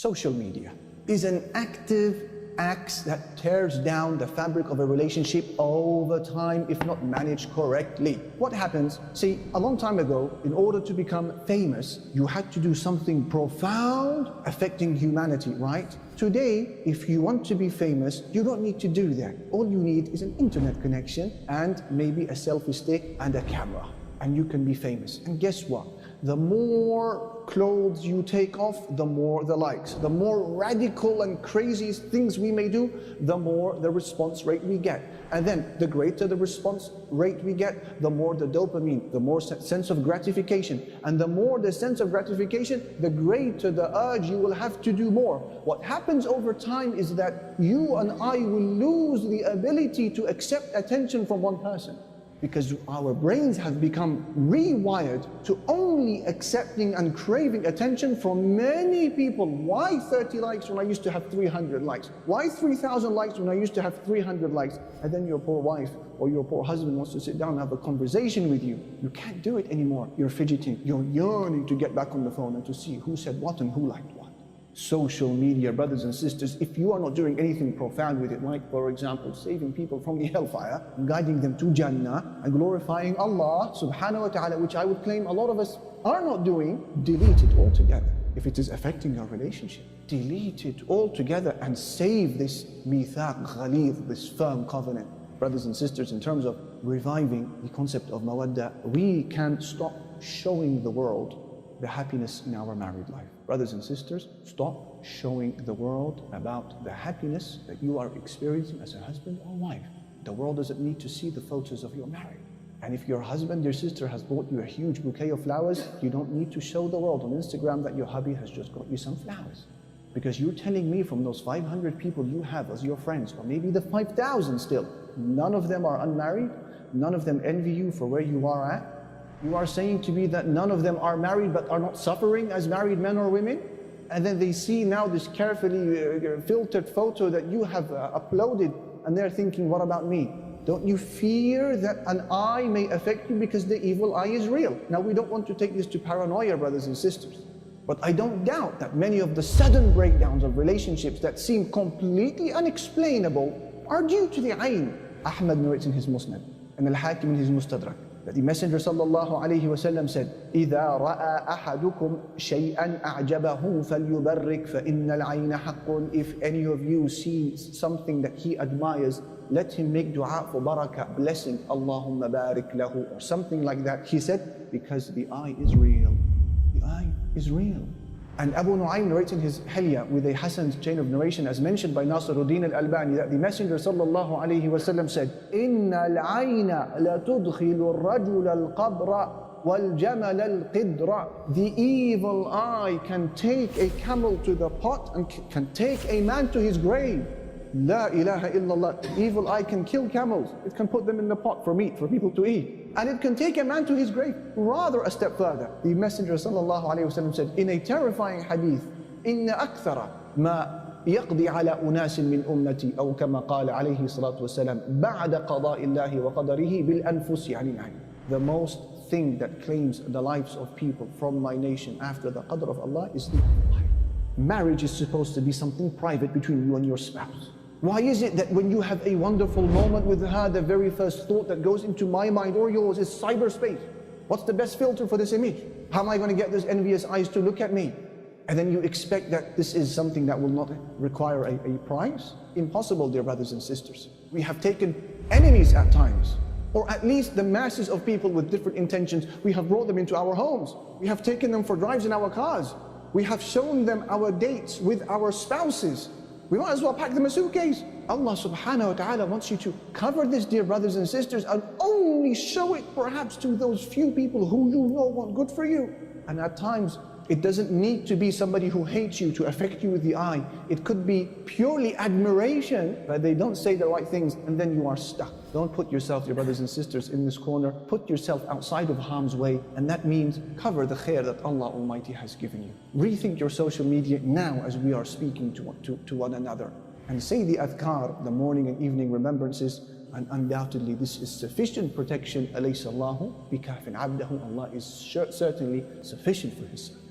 Social media is an active axe that tears down the fabric of a relationship over time if not managed correctly. What happens? See, a long time ago, in order to become famous, you had to do something profound affecting humanity, right? Today, if you want to be famous, you don't need to do that. All you need is an internet connection and maybe a selfie stick and a camera, and you can be famous. And guess what? The more clothes you take off, the more the likes. The more radical and crazy things we may do, the more the response rate we get. And then the greater the response rate we get, the more the dopamine, the more sense of gratification. And the more the sense of gratification, the greater the urge you will have to do more. What happens over time is that you and I will lose the ability to accept attention from one person, because our brains have become rewired to only accepting and craving attention from many people. Why 30 likes when I used to have 300 likes? Why 3,000 likes when I used to have 300 likes? And then your poor wife or your poor husband wants to sit down and have a conversation with you. You can't do it anymore. You're fidgeting. You're yearning to get back on the phone and to see who said what and who liked what. Social media, brothers and sisters, if you are not doing anything profound with it, like for example saving people from the hellfire, guiding them to Jannah and glorifying Allah subhanahu wa ta'ala, which I would claim a lot of us are not doing, delete it altogether. If it is affecting your relationship, delete it altogether and save this mithaq ghalidh, this firm covenant. Brothers and sisters, in terms of reviving the concept of mawadda, we can't stop showing the world the happiness in our married life. Brothers and sisters, stop showing the world about the happiness that you are experiencing as a husband or wife. The world doesn't need to see the photos of your marriage. And if your husband, your sister has bought you a huge bouquet of flowers, you don't need to show the world on Instagram that your hubby has just got you some flowers. Because you're telling me from those 500 people you have as your friends, or maybe the 5,000 still, none of them are unmarried, none of them envy you for where you are at. You are saying to me that none of them are married but are not suffering as married men or women? And then they see now this carefully filtered photo that you have uploaded, and they're thinking, what about me? Don't you fear that an eye may affect you because the evil eye is real? Now, we don't want to take this to paranoia, brothers and sisters, but I don't doubt that many of the sudden breakdowns of relationships that seem completely unexplainable are due to the ayn. Ahmad narrates in his Musnad, and Al-Hakim in his Mustadrak, that the Messenger sallallahu alayhi wa sallam said, إِذَا رَأَى أَحَدُكُمْ شَيْئًا أَعْجَبَهُ فَلْيُبَرِّكْ فَإِنَّ الْعَيْنَ حَقٌّ. If any of you sees something that he admires, let him make dua for barakah, blessing, Allahumma barik lahu, or something like that. He said, because the eye is real. The eye is real. And Abu Nu'aym narrates in his Hilya with a Hasan chain of narration, as mentioned by Nasiruddin al-Albani, that the Messenger sallallahu alayhi wa sallam said, إِنَّ الْعَيْنَ لَتُدْخِلُ الرَّجُلَ الْقَبْرَ وَالْجَمَلَ الْقِدْرَ. The evil eye can take a camel to the pot and can take a man to his grave. La ilaha illallah. The evil eye can kill camels. It can put them in the pot for meat, for people to eat. And it can take a man to his grave. Rather, a step further, the Messenger sallallahu alayhi wa sallam said in a terrifying hadith, إِنَّ أَكْثَرَ مَا يَقْضِي عَلَى أُنَاسٍ مِّنْ أُمَّتِي أو كما قال عليه الصلاة والسلام بعد قضاء الله وقدره بالأنفس يعني العين. The most thing that claims the lives of people from my nation after the qadr of Allah is the eye. Marriage is supposed to be something private between you and your spouse. Why is it that when you have a wonderful moment with her, the very first thought that goes into my mind or yours is cyberspace? What's the best filter for this image? How am I going to get those envious eyes to look at me? And then you expect that this is something that will not require a price? Impossible, dear brothers and sisters. We have taken enemies at times, or at least the masses of people with different intentions. We have brought them into our homes. We have taken them for drives in our cars. We have shown them our dates with our spouses. We might as well pack them a suitcase. Allah subhanahu wa ta'ala wants you to cover this, dear brothers and sisters, and only show it perhaps to those few people who you know want good for you. And at times, it doesn't need to be somebody who hates you to affect you with the eye. It could be purely admiration, but they don't say the right things, and then you are stuck. Don't put yourself, dear brothers and sisters, in this corner. Put yourself outside of harm's way, and that means cover the khair that Allah Almighty has given you. Rethink your social media now as we are speaking to one another. And say the adhkar, the morning and evening remembrances, and undoubtedly this is sufficient protection. أَلَيْسَ اللَّهُ بِكَافٍ عَبْدَهُ. Allah is certainly sufficient for His servant.